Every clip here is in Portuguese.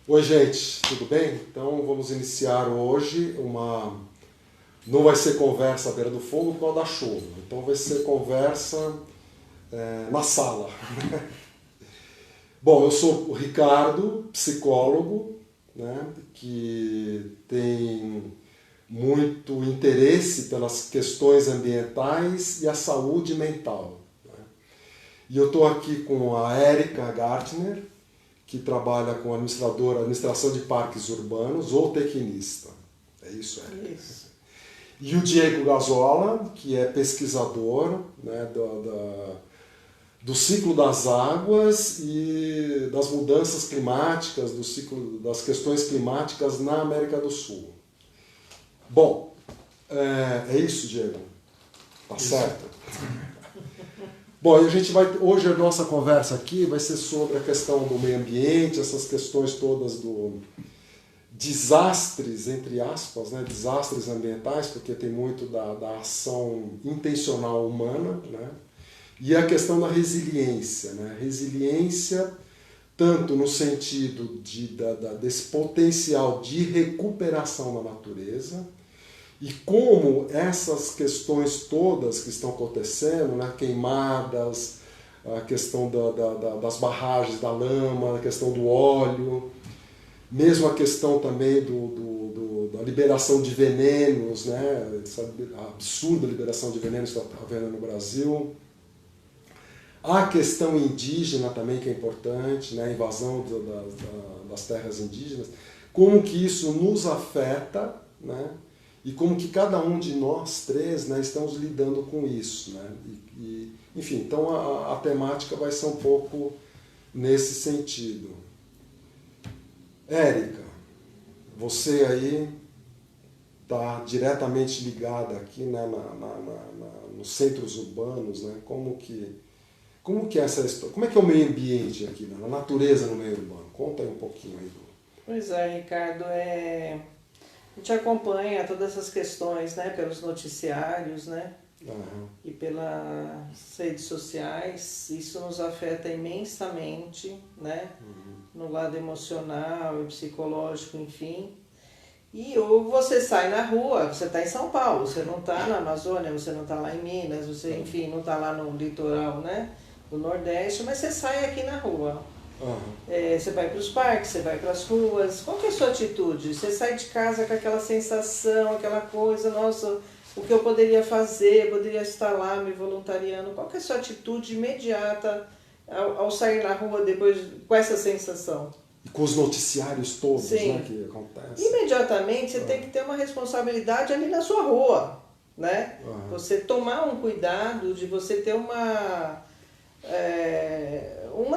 Oi, gente, tudo bem? Então vamos iniciar hoje Não vai ser conversa à beira do fogo por causa da chuva, então vai ser conversa na sala. Bom, eu sou o Ricardo, psicólogo, né, que tem muito interesse pelas questões ambientais e a saúde mental. Né? E eu estou aqui com a Érica Gartner, que trabalha com administração de parques urbanos, ou zootecnista. É isso, Érica? Isso. E o Diego Gazola, que é pesquisador, né, do ciclo das águas e das mudanças climáticas, do ciclo das questões climáticas na América do Sul. Bom, é isso, Diego? Tá isso. Certo? Bom, e a gente hoje a nossa conversa aqui vai ser sobre a questão do meio ambiente, essas questões todas do desastres, entre aspas, né, desastres ambientais, porque tem muito da ação intencional humana, né, e a questão da resiliência, né, resiliência tanto no sentido desse potencial de recuperação da natureza, e como essas questões todas que estão acontecendo, né, queimadas, a questão das barragens da lama, a questão do óleo, mesmo a questão também da liberação de venenos, né, essa absurda liberação de venenos que está havendo no Brasil. A questão indígena também, que é importante, né, a invasão das terras indígenas, como que isso nos afeta, né, e como que cada um de nós três, né, estamos lidando com isso. Né? Enfim, então a temática vai ser um pouco nesse sentido. Érica, você aí está diretamente ligada aqui, né, nos centros urbanos, né? Como que é essa história? Como é que é o meio ambiente aqui, né? A natureza no meio urbano? Conta aí um pouquinho aí. Pois é, Ricardo, a gente acompanha todas essas questões, né, pelos noticiários, né, e pelas redes sociais. Isso nos afeta imensamente, né, no lado emocional e psicológico, enfim. E ou você sai na rua, você está em São Paulo, você não está na Amazônia, você não está lá em Minas, você, enfim, não está lá no litoral, né, do Nordeste, mas você sai aqui na rua. Você vai para os parques, você vai para as ruas. Qual que é a sua atitude? Você sai de casa com aquela sensação, aquela coisa, nossa, o que eu poderia fazer, poderia estar lá me voluntariando. Qual que é a sua atitude imediata ao sair na rua depois com essa sensação? E com os noticiários todos, né, que acontecem. Imediatamente você tem que ter uma responsabilidade ali na sua rua, né? Você tomar um cuidado de você ter uma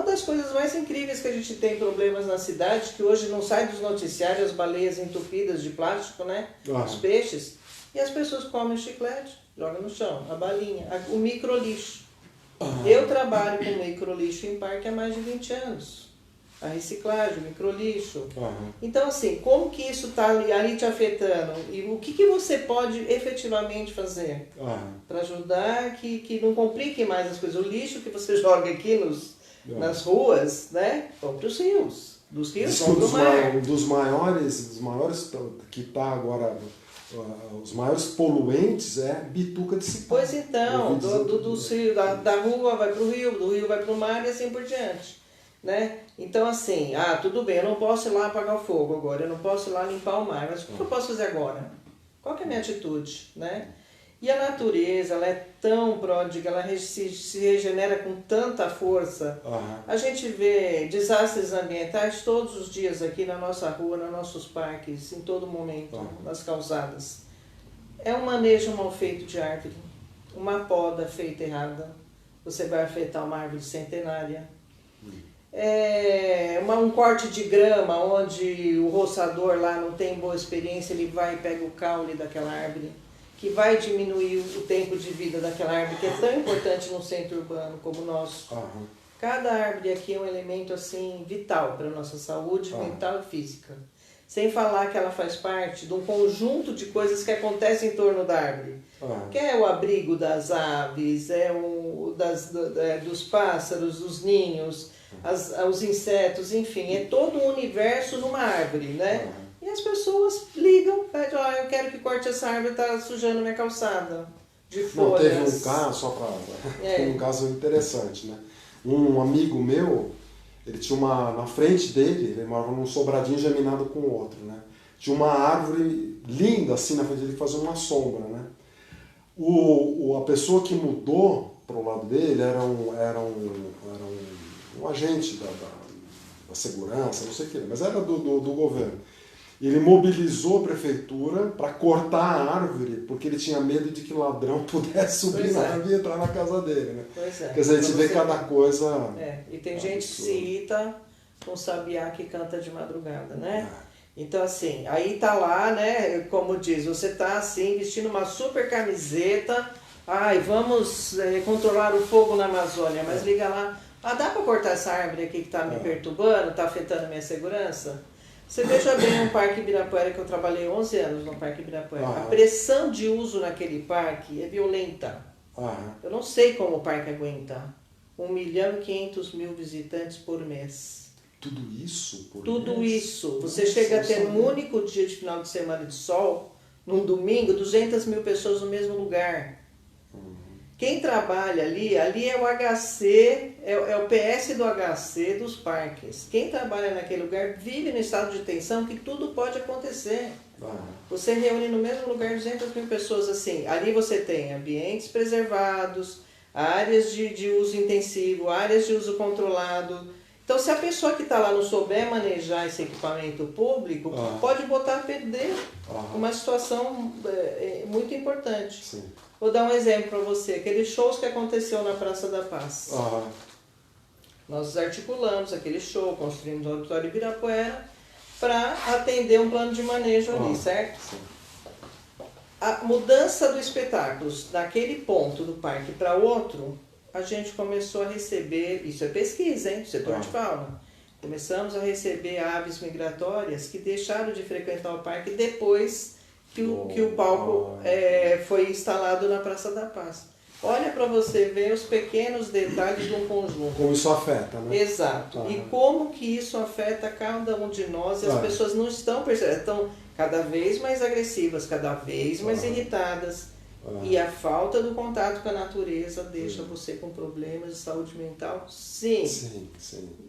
das coisas mais incríveis que a gente tem problemas na cidade, que hoje não sai dos noticiários, as baleias entupidas de plástico, né? Os peixes, e as pessoas comem o chiclete, jogam no chão, a balinha, o microlixo. Eu trabalho com microlixo em parque há mais de 20 anos. A reciclagem, o microlixo. Então, assim, como que isso está ali te afetando? E o que você pode efetivamente fazer para ajudar que não complique mais as coisas? O lixo que você joga aqui nas ruas, né? Vão para os rios. Dos rios vão para o mar. Dos maiores que está agora, os maiores poluentes é bituca de cipó. Pois então, dos rios, da rua vai para o rio, do rio vai para o mar e assim por diante. Né? Então assim, tudo bem, eu não posso ir lá apagar o fogo agora, eu não posso ir lá limpar o mar, mas o que eu posso fazer agora? Qual que é a minha atitude? Né? E a natureza, ela é tão pródiga, ela se regenera com tanta força. A gente vê desastres ambientais todos os dias aqui na nossa rua, nos nossos parques, em todo momento, nas calçadas. É um manejo mal feito de árvore, uma poda feita errada, você vai afetar uma árvore centenária. Um corte de grama onde o roçador lá não tem boa experiência, ele vai e pega o caule daquela árvore, que vai diminuir o tempo de vida daquela árvore, que é tão importante no centro urbano como o nosso. Cada árvore aqui é um elemento assim vital para a nossa saúde mental e física. Sem falar que ela faz parte de um conjunto de coisas que acontecem em torno da árvore. Que é o abrigo das aves, dos pássaros, dos ninhos, os insetos, enfim, é todo um universo numa árvore, né? E as pessoas ligam, pedem, eu quero que corte essa árvore, está sujando minha calçada de folhas. Não, teve um caso, só para um caso interessante, né? Um amigo meu, ele tinha na frente dele, ele morava num sobradinho geminado com o outro, né? Tinha uma árvore linda assim na frente dele que fazia uma sombra, né? A pessoa que mudou para o lado dele era um agente da segurança, não sei o que, mas era do governo. Ele mobilizou a prefeitura para cortar a árvore porque ele tinha medo de que o ladrão pudesse subir na árvore e entrar na casa dele, né? Pois é. Quer dizer, a gente vê cada coisa... E tem gente que se irrita com sabiá que canta de madrugada, né? Então, assim, aí tá lá, né, como diz, você tá assim, vestindo uma super camiseta, vamos controlar o fogo na Amazônia, mas liga lá, dá para cortar essa árvore aqui que tá me perturbando, tá afetando a minha segurança? Você veja bem no Parque Ibirapuera, que eu trabalhei 11 anos no Parque Ibirapuera, a pressão de uso naquele parque é violenta. Eu não sei como o parque aguenta. 1.500.000 visitantes por mês. Tudo isso por Tudo mês? isso. Você chega a ter num único dia de final de semana de sol, num domingo, 200.000 pessoas no mesmo lugar. Quem trabalha ali é o HC, é o PS do HC dos parques. Quem trabalha naquele lugar vive no estado de tensão que tudo pode acontecer. Você reúne no mesmo lugar 200.000 pessoas assim. Ali você tem ambientes preservados, áreas de uso intensivo, áreas de uso controlado. Então, se a pessoa que está lá não souber manejar esse equipamento público, pode botar a perder uma situação muito importante. Sim. Vou dar um exemplo para você. Aqueles shows que aconteceu na Praça da Paz. Nós articulamos aquele show, construímos o Auditório Ibirapuera para atender um plano de manejo ali, certo? Sim. A mudança do espetáculo daquele ponto do parque para outro, a gente começou a receber, isso é pesquisa, hein, do setor de fauna, começamos a receber aves migratórias que deixaram de frequentar o parque depois que o palco foi instalado na Praça da Paz. Olha para você ver os pequenos detalhes de um conjunto. Como isso afeta, né? Exato. E como que isso afeta cada um de nós e as pessoas não estão percebendo, estão cada vez mais agressivas, cada vez mais irritadas. E a falta do contato com a natureza deixa você com problemas de saúde mental? Sim.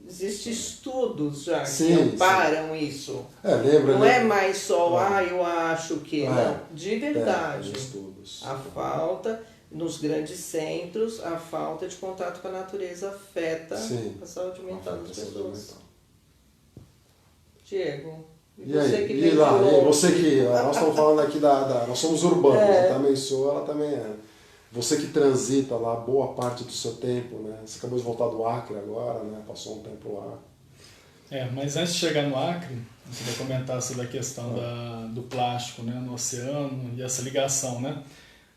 Existem estudos já que amparam isso. Lembra, não é mais só, eu acho que. Não, de verdade. Estudos. A falta, nos grandes centros, a falta de contato com a natureza afeta a saúde mental das pessoas. Diego. E aí? Você que nós estamos falando aqui nós somos urbanos, eu também sou, ela também é. Você que transita lá boa parte do seu tempo, né? Você acabou de voltar do Acre agora, né? Passou um tempo lá. Mas antes de chegar no Acre, você vai comentar sobre a questão do plástico, né, no oceano e essa ligação, né?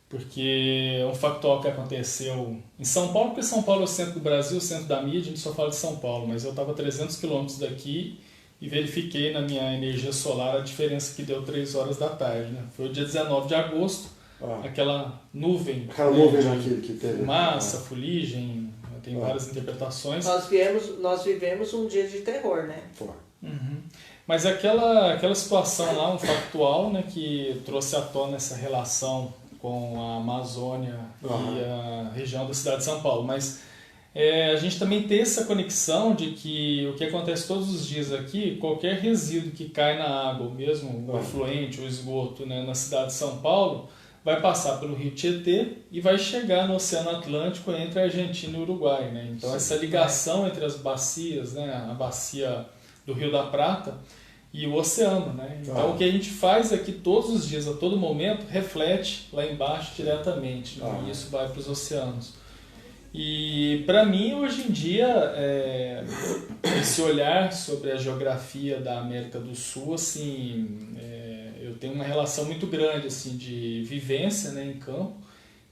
Porque é um factual que aconteceu em São Paulo, porque São Paulo é o centro do Brasil, o centro da mídia, a gente só fala de São Paulo, mas eu estava a 300 quilômetros daqui e verifiquei na minha energia solar a diferença que deu 3 horas da tarde, né? Foi o dia 19 de agosto, aquela nuvem, que teve fumaça, fuligem, tem várias interpretações. Nós vivemos um dia de terror, né? Mas aquela situação lá, um factual, né, que trouxe à tona essa relação com a Amazônia e a região da cidade de São Paulo, mas a gente também tem essa conexão de que o que acontece todos os dias aqui, qualquer resíduo que cai na água, mesmo o efluente, o esgoto, né, na cidade de São Paulo, vai passar pelo Rio Tietê e vai chegar no Oceano Atlântico entre a Argentina e o Uruguai, né? Então essa ligação entre as bacias, né, a bacia do Rio da Prata e o oceano, né? Então o que a gente faz aqui todos os dias, a todo momento, reflete lá embaixo diretamente, né? E isso vai para os oceanos. E para mim, hoje em dia, esse olhar sobre a geografia da América do Sul, assim, eu tenho uma relação muito grande assim, de vivência, né, em campo.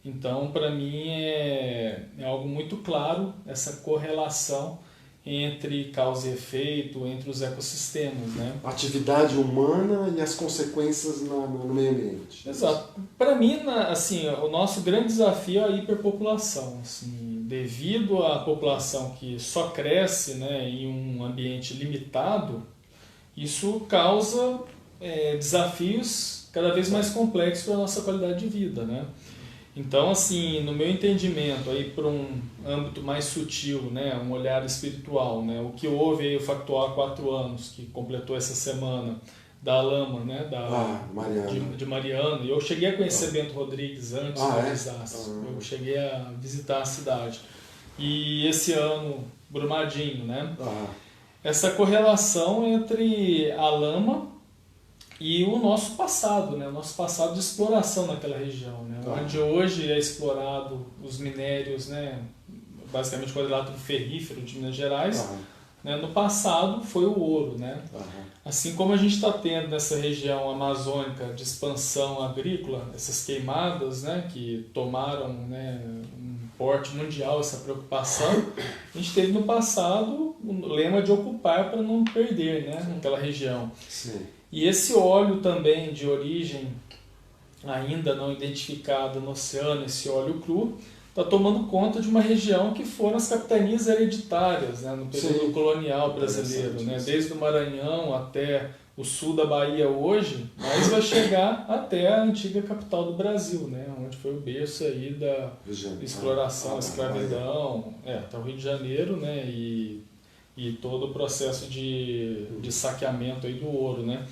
Então, para mim, é algo muito claro essa correlação entre causa e efeito, entre os ecossistemas, né? Atividade humana e as consequências no meio ambiente. Exato. Para mim, assim, o nosso grande desafio é a hiperpopulação. Assim, devido à população que só cresce, né, em um ambiente limitado, isso causa desafios cada vez mais complexos para a nossa qualidade de vida, né? Então, assim, no meu entendimento, aí para um âmbito mais sutil, né, um olhar espiritual, né, o que houve aí o Factual há 4 anos, que completou essa semana, da Alama, né, de Mariana, e eu cheguei a conhecer Bento Rodrigues antes do desastre, eu cheguei a visitar a cidade. E esse ano, Brumadinho, né? Essa correlação entre a lama e o nosso passado, né? O nosso passado de exploração naquela região, né? Onde hoje é explorado os minérios, né? Basicamente quadrilátero ferrífero de Minas Gerais, né? No passado foi o ouro, né? Assim como a gente está tendo nessa região amazônica de expansão agrícola, essas queimadas, né? Que tomaram, né, um porte mundial, essa preocupação, a gente teve no passado o lema de ocupar para não perder, né? Aquela região. Sim. E esse óleo também de origem ainda não identificada no oceano, esse óleo cru, está tomando conta de uma região que foram as capitanias hereditárias, né, no período colonial brasileiro, né, desde o Maranhão até o sul da Bahia hoje, mas vai chegar até a antiga capital do Brasil, né, onde foi o berço aí da exploração, escravidão, até o Rio de Janeiro, né, e todo o processo de saqueamento aí do ouro, né.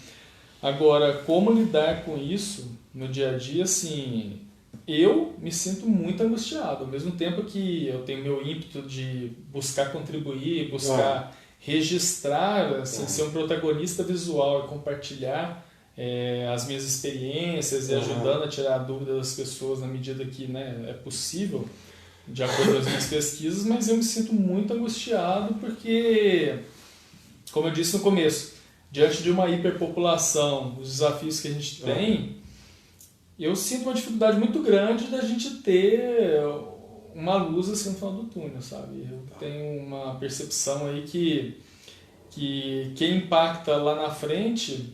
Agora, como lidar com isso no dia a dia, assim, eu me sinto muito angustiado, ao mesmo tempo que eu tenho meu ímpeto de buscar contribuir, buscar registrar, assim, ser um protagonista visual e compartilhar as minhas experiências e ajudando a tirar a dúvida das pessoas na medida que, né, é possível, de acordo com as minhas pesquisas, mas eu me sinto muito angustiado porque, como eu disse no começo, diante de uma hiperpopulação, os desafios que a gente tem, eu sinto uma dificuldade muito grande da gente ter uma luz assim no final do túnel, sabe? Eu tenho uma percepção aí que quem impacta lá na frente,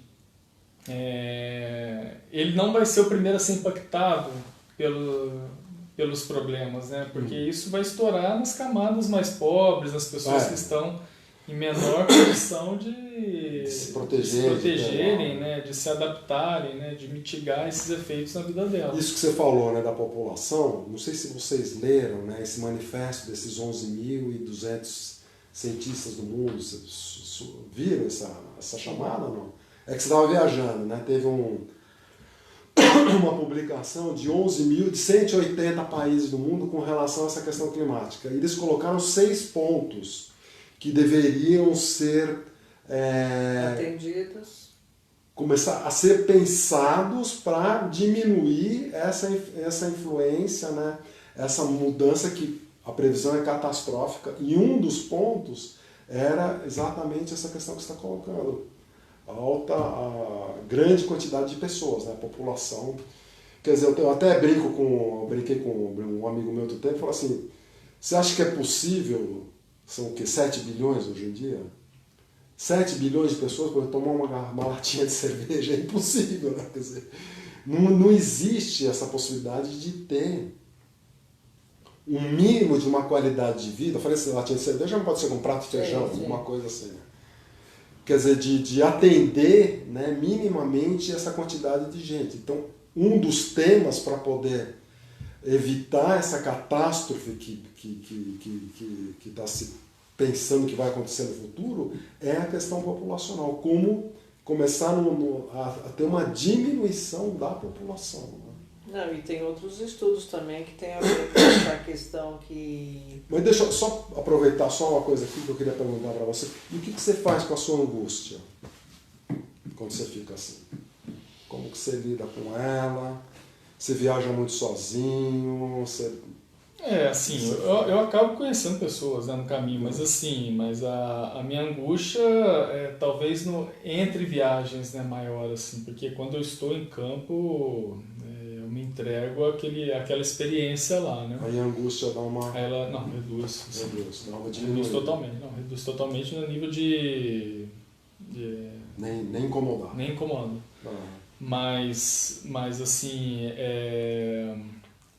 ele não vai ser o primeiro a ser impactado pelos problemas, né? Porque isso vai estourar nas camadas mais pobres, nas pessoas que estão em menor condição de se protegerem, né? De se adaptarem, né? De mitigar esses efeitos na vida delas. Isso que você falou, né, da população, não sei se vocês leram, né, esse manifesto desses 11.200 cientistas do mundo, vocês viram essa chamada ou não? É que você estava viajando, né? Teve uma publicação de 180 países do mundo com relação a essa questão climática. E eles colocaram 6 pontos que deveriam ser atendidos, começar a ser pensados para diminuir essa influência, né? Essa mudança que a previsão é catastrófica. E um dos pontos era exatamente essa questão que você está colocando. A grande quantidade de pessoas, né? A população. Quer dizer, eu até brinquei com um amigo meu do tempo e falei assim, você acha que é possível, são o quê? 7 bilhões hoje em dia? 7 bilhões de pessoas podem tomar uma latinha de cerveja? É impossível, né? Quer dizer, não existe essa possibilidade de ter um mínimo de uma qualidade de vida. Eu falei assim, latinha de cerveja não pode ser um prato de feijão, alguma coisa assim, né? Quer dizer, de atender, né, minimamente essa quantidade de gente. Então, um dos temas para poder evitar essa catástrofe que está se pensando que vai acontecer no futuro é a questão populacional. Como começar a ter uma diminuição da população. Né? Não, e tem outros estudos também que tem a ver com essa questão que... Mas deixa eu só aproveitar só uma coisa aqui que eu queria perguntar para você. E o que você faz com a sua angústia quando você fica assim? Como que você lida com ela? Você viaja muito sozinho? Assim, eu acabo conhecendo pessoas, né, no caminho, mas assim, a minha angústia é talvez entre viagens, né, maior, assim, porque quando eu estou em campo, eu me entrego àquela experiência lá, né. Aí a angústia dá uma... Reduz. Dá uma diminuída. Reduz totalmente no nível de nem incomodar. Nem incomoda. Mas assim,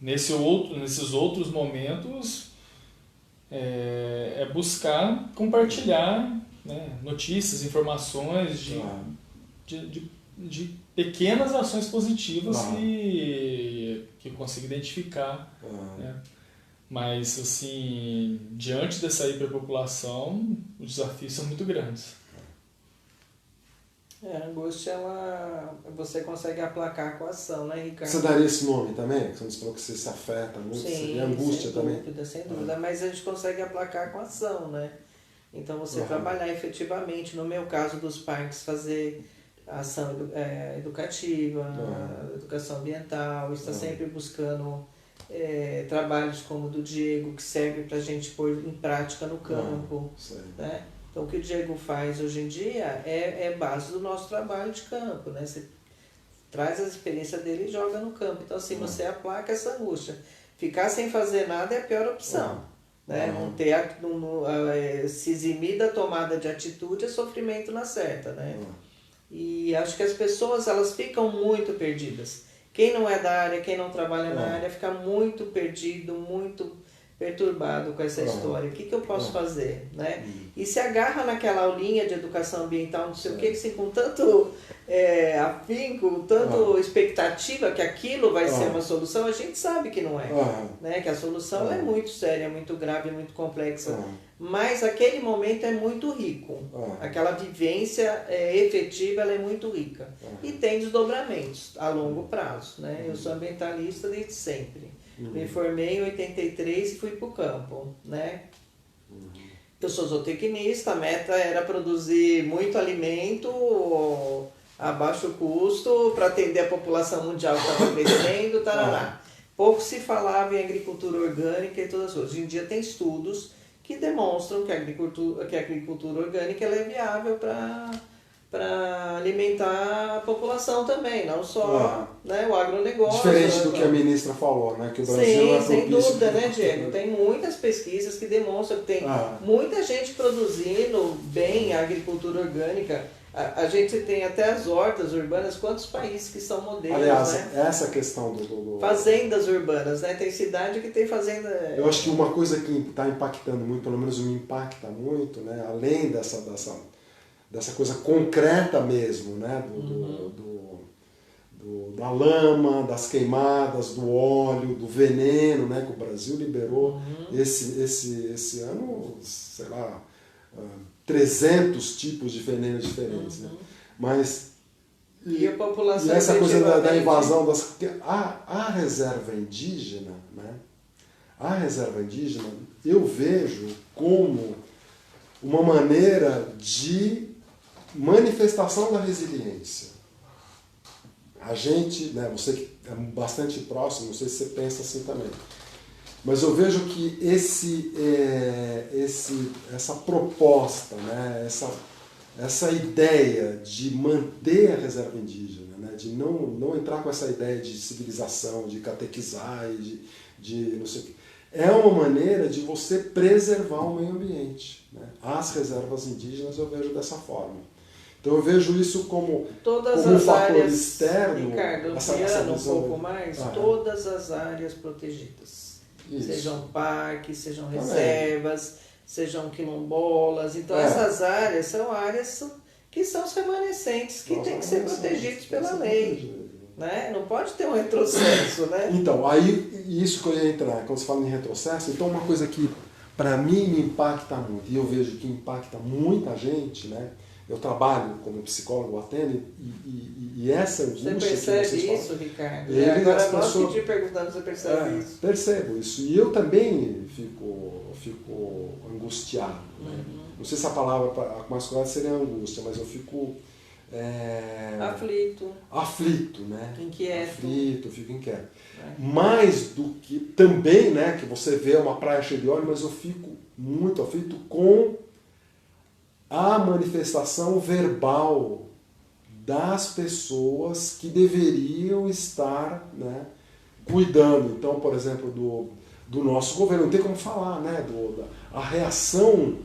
nesses outros momentos é buscar compartilhar, né, notícias, informações de pequenas ações positivas que eu consigo identificar. Né? Mas, assim, diante dessa hiperpopulação, os desafios são muito grandes. A angústia, você consegue aplacar com a ação, né, Ricardo? Você daria esse nome também? Você falou que você se afeta muito, seria angústia também? Sem dúvida, mas a gente consegue aplacar com a ação, né? Então você trabalhar efetivamente, no meu caso dos parques, fazer ação educativa, educação ambiental, está sempre buscando trabalhos como o do Diego, que serve para a gente pôr em prática no campo, né? Então, o que o Diego faz hoje em dia é base do nosso trabalho de campo, né? Você traz as experiências dele e joga no campo. Então, assim, você aplaca essa angústia. Ficar sem fazer nada é a pior opção, né? Não ter, se eximir da tomada de atitude é sofrimento na certa, né? E acho que as pessoas, elas ficam muito perdidas. Quem não é da área, quem não trabalha na área, fica muito perdido, muito perturbado com essa história. O que eu posso fazer, né? E se agarra naquela aulinha de educação ambiental, não sei o que, assim, com tanto afinco, tanto expectativa que aquilo vai ser uma solução, a gente sabe que não é, né? Que a solução é muito séria, muito grave, muito complexa, mas aquele momento é muito rico, aquela vivência efetiva, ela é muito rica e tem desdobramentos a longo prazo, né? Eu sou ambientalista desde sempre. Me formei em 83 e fui para o campo, né? Eu sou zootecnista, a meta era produzir muito alimento a baixo custo para atender a população mundial que estava crescendo, tarará. Pouco se falava em agricultura orgânica e todas as coisas. Hoje em dia tem estudos que demonstram que a agricultura orgânica ela é viável para alimentar a população também, não só né, o agronegócio. Diferente do que a ministra falou, né? Que o Brasil é propício. Sem dúvida, né, Diego? Tem muitas pesquisas que demonstram que tem muita gente produzindo bem a agricultura orgânica. A gente tem até as hortas urbanas, quantos países que são modelos, aliás, né? Essa questão do... Fazendas urbanas, né? Tem cidade que tem fazenda... Eu acho que uma coisa que está impactando muito, pelo menos me impacta muito, né? Além dessa coisa concreta mesmo, né? Da lama, das queimadas, do óleo, do veneno, né? Que o Brasil liberou esse ano, sei lá, 300 tipos de venenos diferentes. Né? Mas e a população essa coisa da invasão das... A reserva indígena, né? A reserva indígena, eu vejo como uma maneira de manifestação da resiliência. A gente, né, você que é bastante próximo, não sei se você pensa assim também, mas eu vejo que essa proposta, né, essa ideia de manter a reserva indígena, né, de não entrar com essa ideia de civilização, de catequizar, de não sei o que, é uma maneira de você preservar o meio ambiente. Né? As reservas indígenas eu vejo dessa forma. Então eu vejo isso como um fator externo. Ricardo, ampliando um pouco mais, todas as áreas protegidas. Isso. Sejam parques, sejam reservas, sejam quilombolas. Então essas áreas são áreas que são os remanescentes, que têm que ser protegidos pela lei. Né? Não pode ter um retrocesso, né? Então, aí isso que eu ia entrar, quando você fala em retrocesso, então uma coisa que para mim me impacta muito, e eu vejo que impacta muita gente, né? Eu trabalho como psicólogo, atendo, e essa angústia... Você percebe isso, Ricardo? Agora nós que te perguntamos, você percebe isso? Percebo isso. E eu também fico angustiado. Né? Não sei se a palavra mais correta seria angústia, mas eu fico... Aflito, né? Inquieto. Aflito, fico inquieto. Mais do que... Também, né, que você vê uma praia cheia de óleo, mas eu fico muito aflito com a manifestação verbal das pessoas que deveriam estar, né, cuidando. Então, por exemplo, do nosso governo, não tem como falar, né, a reação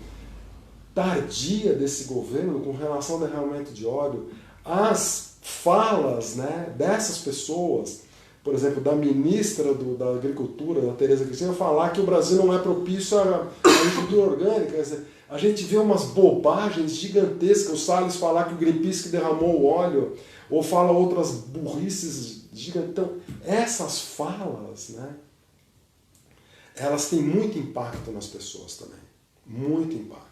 tardia desse governo com relação ao derramamento de óleo, as falas, né, dessas pessoas por exemplo, da ministra da Agricultura, da Tereza Cristina, falar que o Brasil não é propício à agricultura orgânica. Quer dizer, a gente vê umas bobagens gigantescas, o Salles falar que o Greenpeace que derramou o óleo, ou fala outras burrices gigantes. Então, essas falas, né, elas têm muito impacto nas pessoas também. Muito impacto.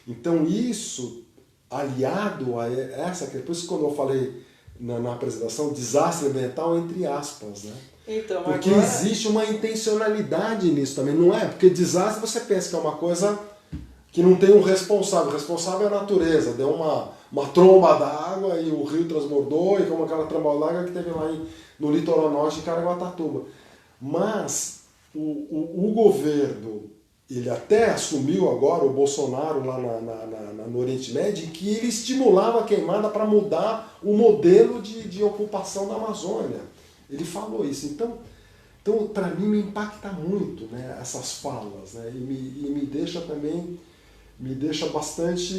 Então, isso, aliado a essa, por isso quando eu falei na apresentação, desastre ambiental entre aspas, né? Então, porque agora... existe uma intencionalidade nisso também, não é? Porque desastre você pensa que é uma coisa que não tem um responsável. O responsável é a natureza, deu uma tromba d'água e o rio transbordou, e como aquela tromba d'água que teve lá no litoral norte de Caraguatatuba. Mas o governo, ele até assumiu agora, o Bolsonaro lá no Oriente Médio, que ele estimulava a queimada para mudar o modelo de ocupação da Amazônia. Ele falou isso. Então para mim, me impacta muito, né, essas falas, né, e me deixa também, me deixa bastante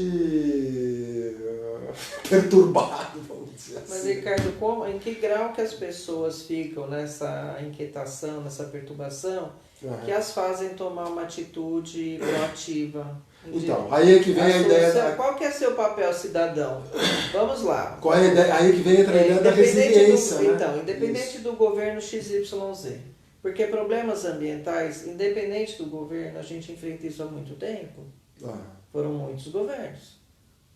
perturbado, vamos dizer assim. Mas, Ricardo, em que grau que as pessoas ficam nessa inquietação, nessa perturbação, que as fazem tomar uma atitude proativa? Então, aí é que vem a ideia... Qual que é seu papel cidadão? Vamos lá. Qual é a ideia? Aí é que vem a ideia da resiliência, né? Então, independente do governo XYZ, porque problemas ambientais, independente do governo, a gente enfrenta isso há muito tempo. Foram muitos governos.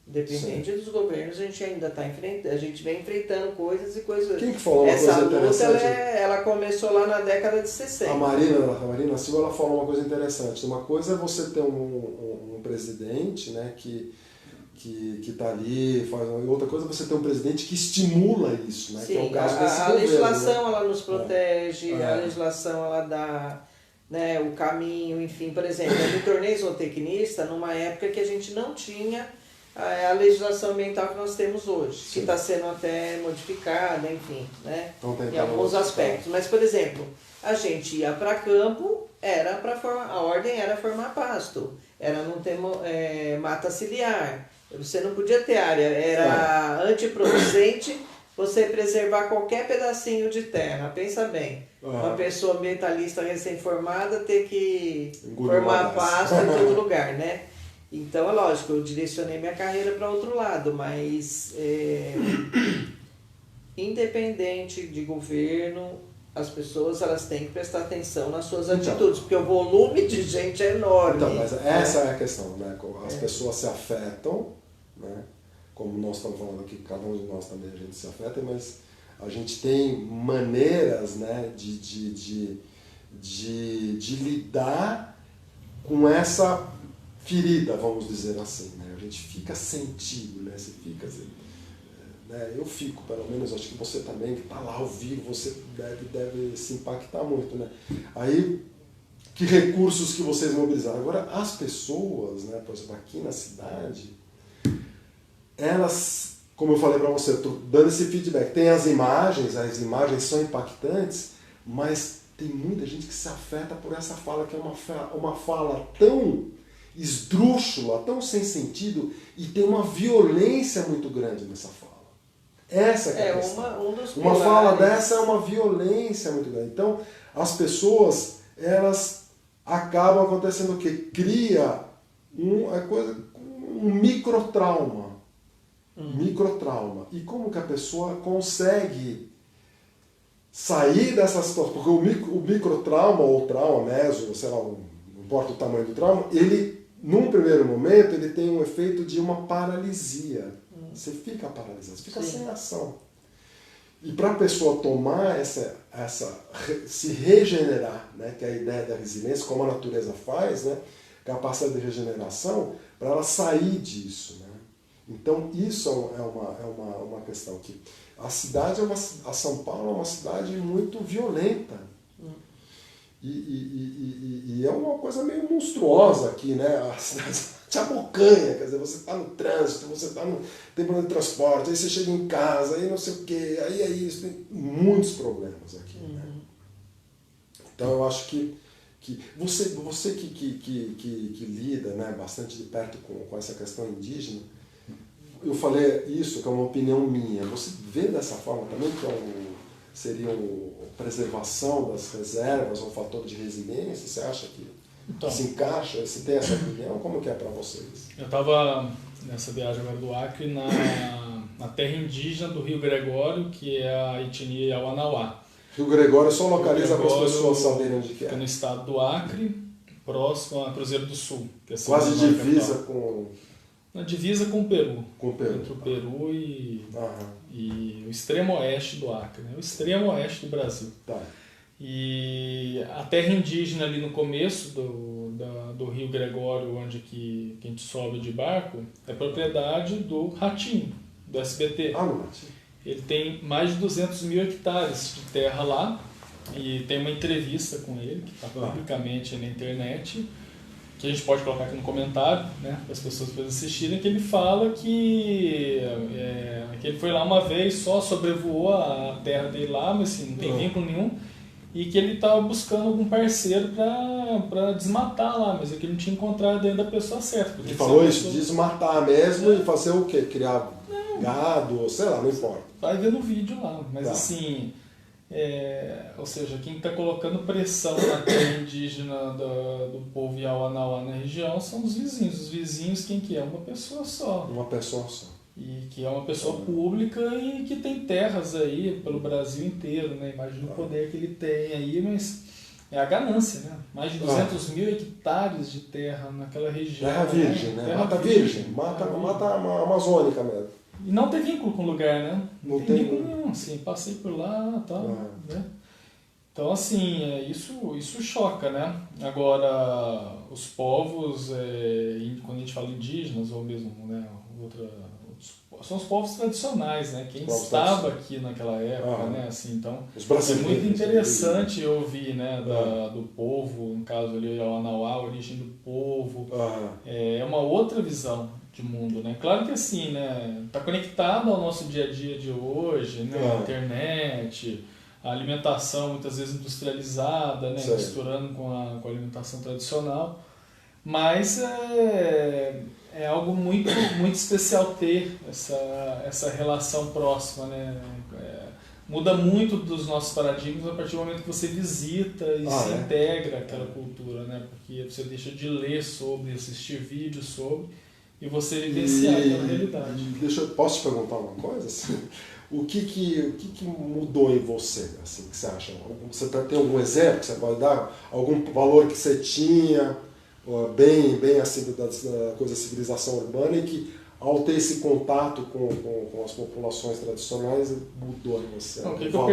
Independente dos governos, a gente ainda está enfrentando, a gente vem enfrentando coisas e coisas. Quem que falou uma coisa interessante? Ela começou lá na década de 60. A Marina Silva, ela falou uma coisa interessante. Uma coisa é você ter um presidente, né, que está ali, outra coisa é você ter um presidente que estimula isso, né? Sim, que é o caso desse a governo, legislação, né? ela nos protege, a legislação ela dá, né, o caminho, enfim. Por exemplo, eu me tornei zootecnista numa época que a gente não tinha a legislação ambiental que nós temos hoje, que está sendo até modificada, enfim, né, em alguns aspectos. Mas, por exemplo, a gente ia para campo, a ordem era formar pasto, era não ter mata ciliar, você não podia ter área, era antiproducente você preservar qualquer pedacinho de terra. Pensa bem, uma pessoa ambientalista recém-formada ter que formar pasto em todo lugar, né? Então, é lógico, eu direcionei minha carreira para outro lado, mas independente de governo, as pessoas elas têm que prestar atenção nas suas atitudes, porque o volume de gente é enorme. Então, mas essa é a questão, né? As pessoas se afetam, né? Como nós estamos falando aqui, cada um de nós também a gente se afeta, mas a gente tem maneiras, né, de lidar com essa ferida, vamos dizer assim, né? A gente fica sentido, né? Você fica assim, né? Eu fico, pelo menos, acho que você também, que está lá ao vivo, você deve se impactar muito, né? Aí, que recursos que vocês mobilizaram? Agora, as pessoas, né, por exemplo, aqui na cidade, elas, como eu falei para você, estou dando esse feedback, tem as imagens são impactantes, mas tem muita gente que se afeta por essa fala, que é uma fala tão esdrúxula, tão sem sentido, e tem uma violência muito grande nessa fala. Essa que é a questão. Uma fala dessa é uma violência muito grande. Então, as pessoas, elas acabam acontecendo o quê? Cria um microtrauma. Microtrauma. E como que a pessoa consegue sair dessa situação? Porque o microtrauma, ou trauma, meso, sei lá, não importa o tamanho do trauma, ele, num primeiro momento, ele tem um efeito de uma paralisia. Você fica paralisado, você fica sem ação. E para a pessoa tomar se regenerar, né, que é a ideia da resiliência, como a natureza faz, né, capacidade de regeneração, para ela sair disso, né? Então isso é uma questão que a cidade a São Paulo é uma cidade muito violenta. E é uma coisa meio monstruosa aqui, né? A cidade te abocanha, quer dizer, você está no trânsito, você está no tempo de transporte, aí você chega em casa, aí não sei o quê, aí é isso, tem muitos problemas aqui, né? Então eu acho que você que lida, né, bastante de perto com essa questão indígena, eu falei isso, que é uma opinião minha, você vê dessa forma também, que seria a preservação das reservas, um fator de resiliência? Você acha que então, se encaixa? Você tem essa opinião? Como que é para vocês? Eu estava nessa viagem agora do Acre na terra indígena do Rio Gregório, que é a etnia Yawanawá. Rio Gregório só localiza para as pessoas saberem onde que é. Fica no estado do Acre, próximo a Cruzeiro do Sul. Que é quase divisa com... Na divisa com o Peru. Com o Peru. Entre o Peru e o extremo oeste do Acre, né? O extremo oeste do Brasil. Tá. E a terra indígena ali no começo do Rio Gregório, onde que a gente sobe de barco, é propriedade do Ratinho, do SBT. Ah, no Ratinho. Ele tem mais de 200 mil hectares de terra lá, e tem uma entrevista com ele, que está publicamente na internet, que a gente pode colocar aqui no comentário, né, para as pessoas depois assistirem, que ele fala que ele foi lá uma vez só, sobrevoou a terra dele lá, mas assim, não tem vínculo nenhum, e que ele estava buscando algum parceiro para desmatar lá, mas é que ele não tinha encontrado ainda a pessoa certa. Ele falou isso, desmatar mesmo e fazer o quê? Criar gado, sei lá, não importa. Vai ver no vídeo lá, mas assim... ou seja, quem está colocando pressão na terra indígena do povo Yawanawá na região são os vizinhos. Os vizinhos, quem que é? Uma pessoa só. Uma pessoa só. E que é uma pessoa pública e que tem terras aí pelo Brasil inteiro, né? Imagina o poder que ele tem aí, mas é a ganância, né? Mais de 200 mil hectares de terra naquela região. Terra virgem, né? Mata virgem, mata a amazônica mesmo. E não tem vínculo com o lugar, né? Não tem vínculo nenhum, assim, passei por lá e tal, né? Então, assim, isso choca, né? Agora, os povos, quando a gente fala indígenas, ou mesmo, né, são os povos tradicionais, né? Quem estava aqui naquela época, né? Assim, então, é muito interessante ouvir, né, do povo, no caso ali, Yawanawá, a origem do povo. É uma outra visão de mundo, né? Claro que assim, né, tá conectado ao nosso dia a dia de hoje, né, a internet, a alimentação muitas vezes industrializada, né, misturando com a alimentação tradicional, mas é algo muito especial ter essa relação próxima, né? Muda muito dos nossos paradigmas a partir do momento que você visita e se integra àquela cultura, né? Porque você deixa de ler sobre, assistir vídeos sobre, e você vivenciar aquela realidade. Posso te perguntar uma coisa? O que mudou em você? Assim, que você acha? Você tem algum exemplo que você pode dar? Algum valor que você tinha, bem assim, da coisa da civilização urbana, e que ao ter esse contato com as populações tradicionais mudou em você? O que eu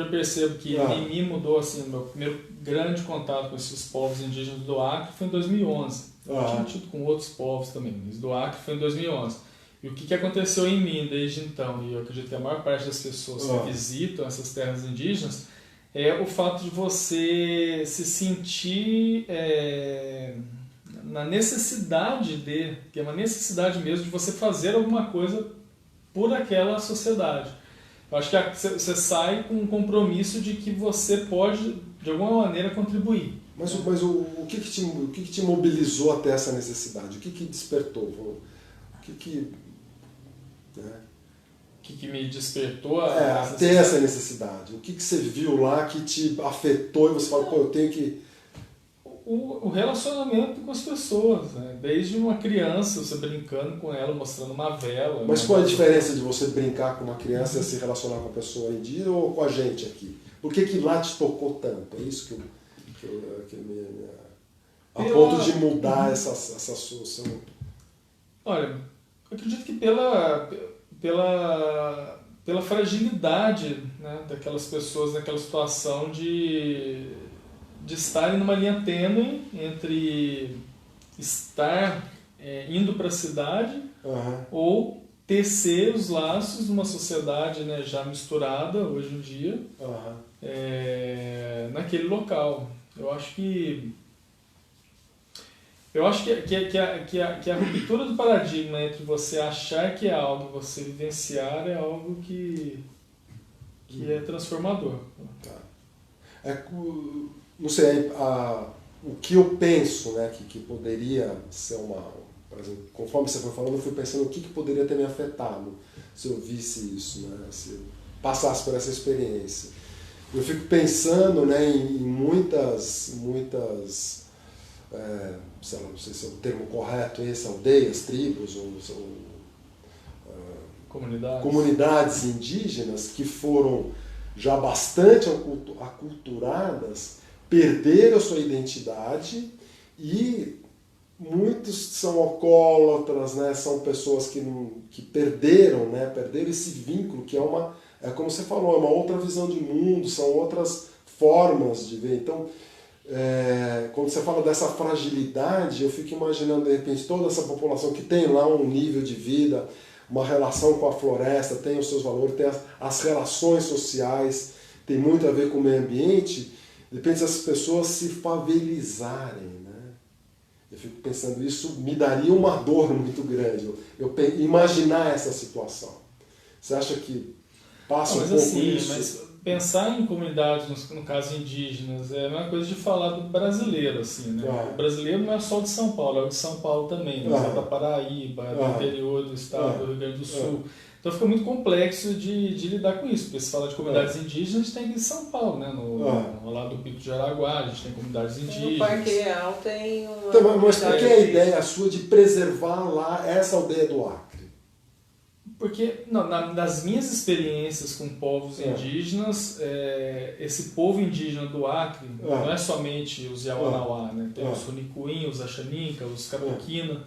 percebo que em mim mudou, assim, meu primeiro grande contato com esses povos indígenas do Acre foi em 2011. Eu tinha tido com outros povos também, mas do Acre foi em 2011. E o que aconteceu em mim desde então, e eu acredito que a maior parte das pessoas que visitam essas terras indígenas, é o fato de você se sentir na necessidade que é uma necessidade mesmo de você fazer alguma coisa por aquela sociedade. Eu acho que você sai com um compromisso de que você pode, de alguma maneira, contribuir. Mas o que te mobilizou até essa necessidade? O que despertou? O que me despertou até essa necessidade? O que você viu lá que te afetou e você falou, eu tenho que... O relacionamento com as pessoas, né? Desde uma criança, você brincando com ela, mostrando uma vela. Mas qual é a diferença de você brincar com uma criança e se relacionar com a pessoa indígena ou com a gente aqui? Por que lá te tocou tanto? É isso a ponto de mudar essa solução? Olha, eu acredito que pela fragilidade, né, daquelas pessoas naquela situação de estarem numa linha tênue entre estar indo para a cidade ou tecer os laços de uma sociedade, né, já misturada hoje em dia naquele local. Eu acho que a ruptura do paradigma entre você achar que é algo e você vivenciar é algo que é transformador. Não sei, o que eu penso, né, que poderia ser por exemplo, conforme você foi falando, eu fui pensando o que poderia ter me afetado se eu visse isso, né? passasse por essa experiência. Eu fico pensando, né, em muitas sei lá, não sei se é o termo correto esse, aldeias, tribos, ou comunidades indígenas que foram já bastante aculturadas, perderam a sua identidade e muitos são alcoólatras, né? São pessoas que perderam esse vínculo, que é como você falou, é uma outra visão de mundo, são outras formas de ver. Então, quando você fala dessa fragilidade, eu fico imaginando, de repente, toda essa população que tem lá um nível de vida, uma relação com a floresta, tem os seus valores, tem as relações sociais, tem muito a ver com o meio ambiente, de repente essas pessoas se favelizarem, né? Eu fico pensando, isso me daria uma dor muito grande, eu imaginar essa situação. Você acha que passa um pouco assim, isso? Mas pensar em comunidades, no caso indígenas, é a mesma coisa de falar do brasileiro, assim, né? O brasileiro não é só de São Paulo, é o de São Paulo também, né? É da Paraíba, é do interior do estado do Rio Grande do Sul. Então fica muito complexo de lidar com isso, porque se fala de comunidades indígenas, a gente tem aqui em São Paulo, né? No lado do Pico de Jaraguá, a gente tem comunidades indígenas. No Parque Real tem uma... Então, mas por que a ideia sua de preservar lá essa aldeia do Acre? Porque nas minhas experiências com povos indígenas, esse povo indígena do Acre não é somente os Yawanawá, né? Tem os Runicuim, os Axaninca, os Capuquina,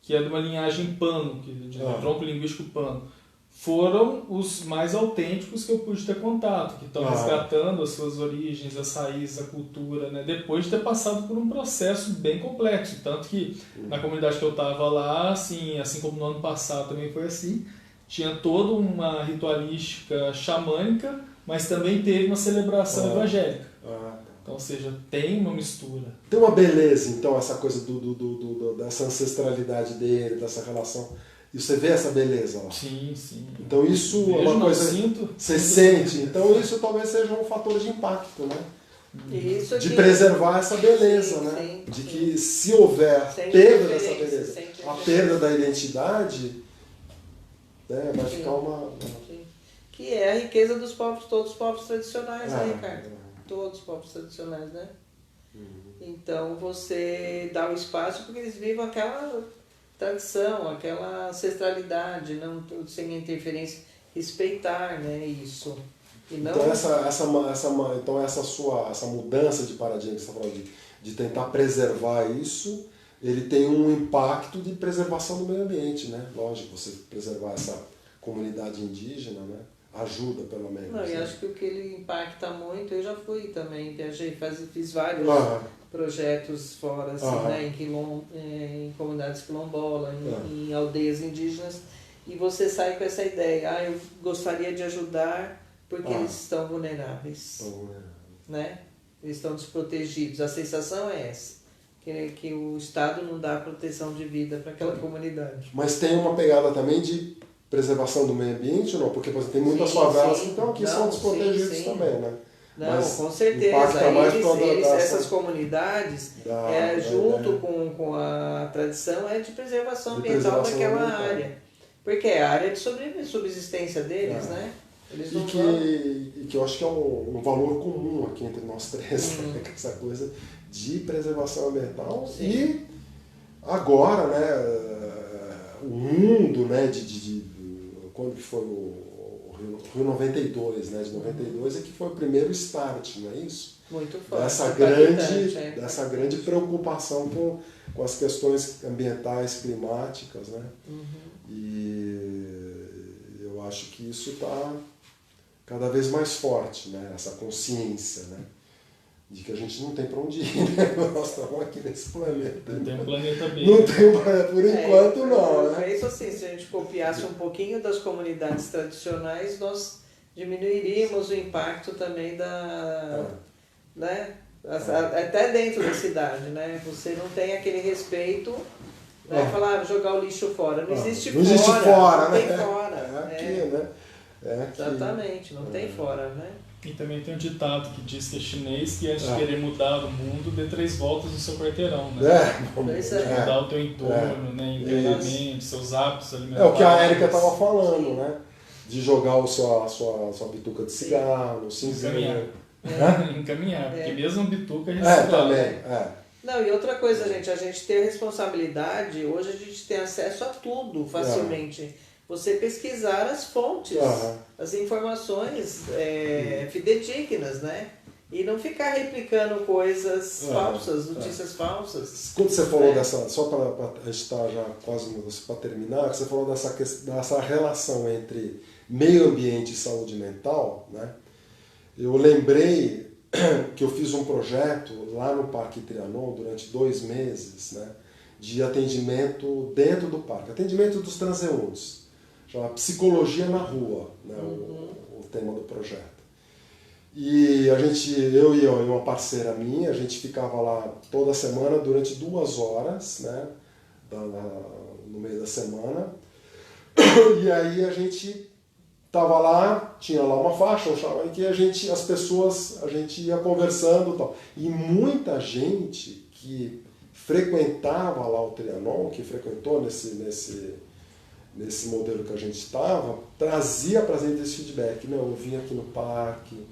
que é de uma linhagem Pano, de tronco linguístico Pano. Foram os mais autênticos que eu pude ter contato, que estão resgatando as suas origens, as raízes, a cultura, né? Depois de ter passado por um processo bem complexo. Tanto que na comunidade que eu estava lá, assim como no ano passado também foi assim, tinha toda uma ritualística xamânica, mas também teve uma celebração evangélica. Então, ou seja, tem uma mistura. Tem uma beleza, então, essa coisa dessa ancestralidade dele, dessa relação. E você vê essa beleza lá. Sim, sim. Então isso é uma coisa que você sente. Então isso talvez seja um fator de impacto, né? Isso de preservar essa beleza, né? Sim. De que se houver perda dessa beleza, a perda da identidade, né, vai ficar uma... Que é a riqueza dos povos, todos os povos tradicionais, né, Ricardo? Todos os povos tradicionais, né? Então você dá o espaço porque eles vivem aquela tradição, aquela ancestralidade, não sem interferência, respeitar, né, isso. E não... Então essa mudança de paradigma que você está falando, de tentar preservar isso, ele tem um impacto de preservação do meio ambiente, né? Lógico, você preservar essa comunidade indígena, né? Ajuda pelo menos. Não, e acho que o que ele impacta muito, eu já fui também, viajei, fiz vários projetos fora, assim, né, em comunidades quilombolas, em aldeias indígenas, e você sai com essa ideia, eu gostaria de ajudar porque eles estão vulneráveis, né? Eles estão desprotegidos, a sensação é essa, que o Estado não dá proteção de vida para aquela comunidade. Mas tem uma pegada também de preservação do meio ambiente ou não? Porque tem muitas favelas que estão aqui, são desprotegidos também, né? Não, mas com certeza. Essas comunidades, junto com a tradição, é de preservação ambiental daquela área. Porque é a área de subsistência deles, né? Eles não e que eu acho que é um valor comum aqui entre nós três, né? Essa coisa de preservação ambiental. Sim. E agora, né, o mundo, né, quando que foi o Rio 92, né, de 92 é que foi o primeiro start, não é isso? Muito forte. Dessa grande preocupação com as questões ambientais, climáticas, né? E eu acho que isso está cada vez mais forte, né? Essa consciência, né? De que a gente não tem para onde ir, né? Nós estamos aqui nesse planeta. Não tem um planeta B. Não tem um planeta, por enquanto não, né? É isso assim, se a gente copiasse um pouquinho das comunidades tradicionais, nós diminuiríamos o impacto também né? Até dentro da cidade, né? Você não tem aquele respeito, né? Falar, jogar o lixo fora. Não existe fora. Não tem fora. Aqui, né? Exatamente, não tem fora, né? E também tem um ditado que diz que é chinês que antes de querer mudar o mundo, dê 3 voltas no seu quarteirão, né? Mudar o teu entorno, né? Internamente, seus hábitos alimentares. É o que a Érica estava falando, né? de jogar a sua bituca de cigarro, no cinzeiro. Encaminhar, porque mesmo bituca a gente também. Não, e outra coisa, gente, a gente tem a responsabilidade, hoje a gente tem acesso a tudo facilmente. Você pesquisar as fontes, as informações fidedignas, né? E não ficar replicando coisas falsas, notícias falsas. Quando você falou dessa, só para a gente estar já quase para terminar, você falou dessa relação entre meio ambiente e saúde mental, né? Eu lembrei que eu fiz um projeto lá no Parque Trianon durante 2 meses, né, de atendimento dentro do parque, atendimento dos transeuntes, chama Psicologia na Rua, né, o tema do projeto. E eu e uma parceira minha, a gente ficava lá toda semana durante 2 horas, né, no meio da semana, e aí a gente estava lá, tinha lá uma faixa, em que a gente ia conversando e tal. E muita gente que frequentava lá o Trianon, que frequentou nesse modelo que a gente estava, trazia para a gente esse feedback. Não, eu vim aqui no parque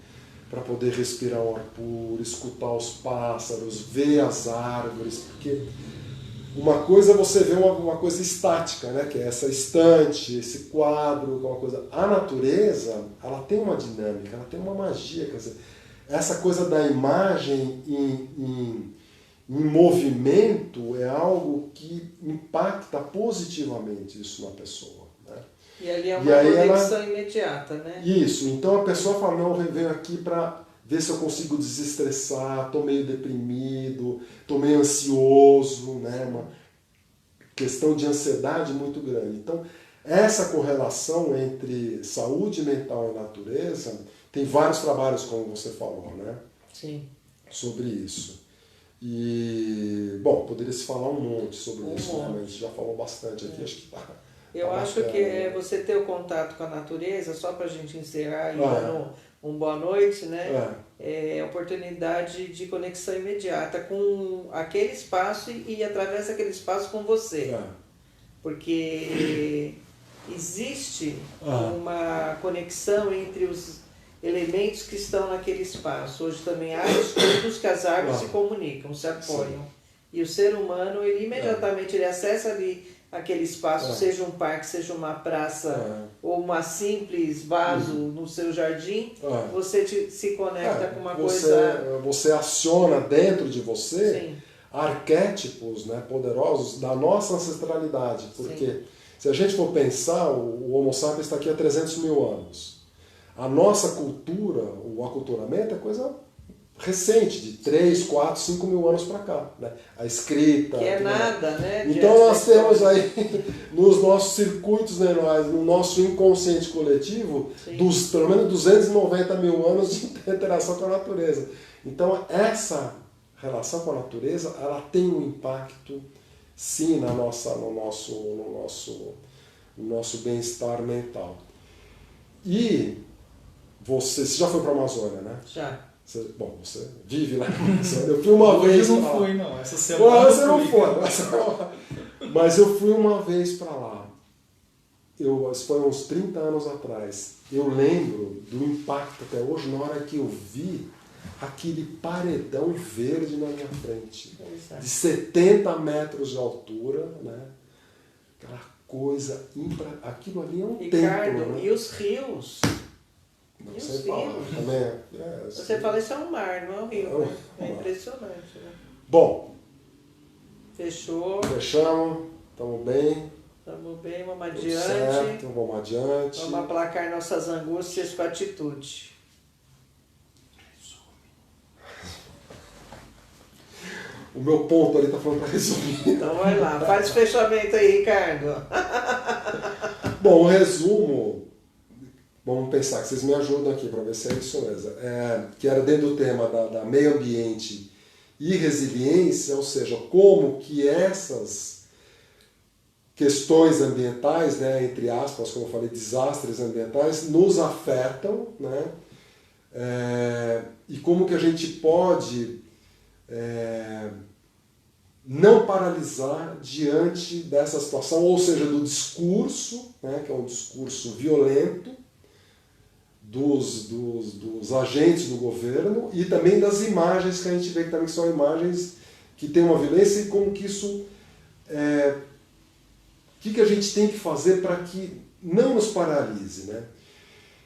para poder respirar um ar puro, escutar os pássaros, ver as árvores, porque uma coisa é você vê uma coisa estática, né? Que é essa estante, esse quadro, que é uma coisa. A natureza, ela tem uma dinâmica, ela tem uma magia. Quer dizer, essa coisa da imagem em movimento é algo que impacta positivamente isso na pessoa, né? E ali é uma conexão imediata, né? Isso, então a pessoa fala, não, eu venho aqui para ver se eu consigo desestressar, estou meio deprimido, estou meio ansioso, né? Uma questão de ansiedade muito grande. Então, essa correlação entre saúde mental e natureza, tem vários trabalhos, como você falou, né? Sim. Sobre isso. E, bom, poderia se falar um monte sobre isso, né? Mas a gente já falou bastante aqui, acho que tá. Eu acho que você ter o contato com a natureza, só para a gente encerrar e dando um boa noite, né? É oportunidade de conexão imediata com aquele espaço e através daquele espaço com você. Porque existe uma conexão entre os elementos que estão naquele espaço. Hoje também há estudos que as árvores se comunicam, se apoiam. Sim. E o ser humano, ele imediatamente ele acessa ali aquele espaço, seja um parque, seja uma praça ou uma simples vaso no seu jardim, você se conecta com uma coisa... Você aciona dentro de você arquétipos, né, poderosos da nossa ancestralidade, porque se a gente for pensar, o Homo sapiens está aqui há 300 mil anos. A nossa cultura, o aculturamento é coisa recente, de 3, 4, 5 mil anos para cá, né? A escrita... Que é nada, né? Então nós temos aí, nos nossos circuitos neurais, no nosso inconsciente coletivo, pelo menos 290 mil anos de interação com a natureza. Então essa relação com a natureza, ela tem um impacto, sim, no nosso bem-estar mental. E você já foi para a Amazônia, né? Já. Você vive lá na Amazônia. Eu fui uma vez para lá. Eu não fui, não. Essa semana você não foi. Mas eu fui uma vez para lá. Isso foi uns 30 anos atrás. Eu lembro do impacto até hoje, na hora que eu vi aquele paredão verde na minha frente. De 70 metros de altura, né? Aquela coisa... Aquilo ali é um templo, né? E os rios... Você fala, também você fala, isso é um mar, não é um rio, né? É impressionante, né? Bom. Fechou. Fechamos, estamos bem. Estamos bem, vamos adiante. Certo, vamos adiante. Vamos aplacar nossas angústias com atitude. O meu ponto ali está falando para resumir. Então vai lá, faz o fechamento aí, Ricardo. Bom, o resumo... Vamos pensar, que vocês me ajudam aqui para ver se é isso mesmo. Que era dentro do tema da meio ambiente e resiliência, ou seja, como que essas questões ambientais, né, entre aspas, como eu falei, desastres ambientais, nos afetam, né, e como que a gente pode não paralisar diante dessa situação, ou seja, do discurso, né, que é um discurso violento dos agentes do governo e também das imagens que a gente vê que também são imagens que têm uma violência e como que isso... O que a gente tem que fazer para que não nos paralise, né?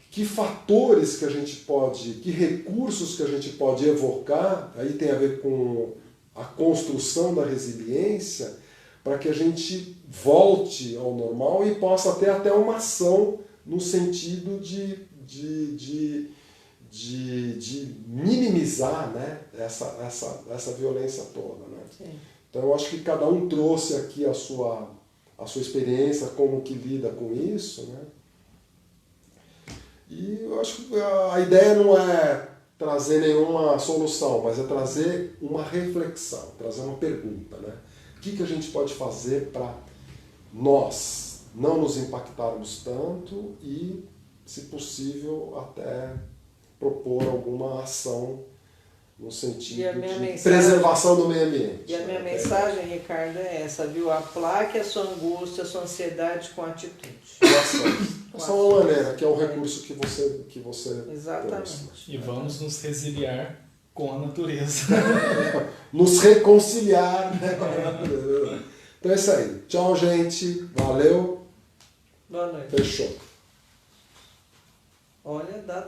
Que fatores que a gente pode, que recursos que a gente pode evocar, aí tem a ver com a construção da resiliência, para que a gente volte ao normal e possa ter até uma ação no sentido de minimizar, né, essa violência toda. Né? Sim. Então eu acho que cada um trouxe aqui a sua experiência, como que lida com isso, né? E eu acho que a ideia não é trazer nenhuma solução, mas é trazer uma reflexão, trazer uma pergunta, né? O que a gente pode fazer para nós não nos impactarmos tanto e, se possível, até propor alguma ação no sentido de preservação do meio ambiente. E a minha mensagem, Ricardo, é essa, viu? Aplaque a sua angústia, a sua ansiedade com atitude. Essa é uma maneira, que é o recurso que você Exatamente. Trouxe. E vamos nos resiliar com a natureza. Nos reconciliar, né, com a natureza. Então é isso aí. Tchau, gente. Valeu. Boa noite. Fechou. Olha, dá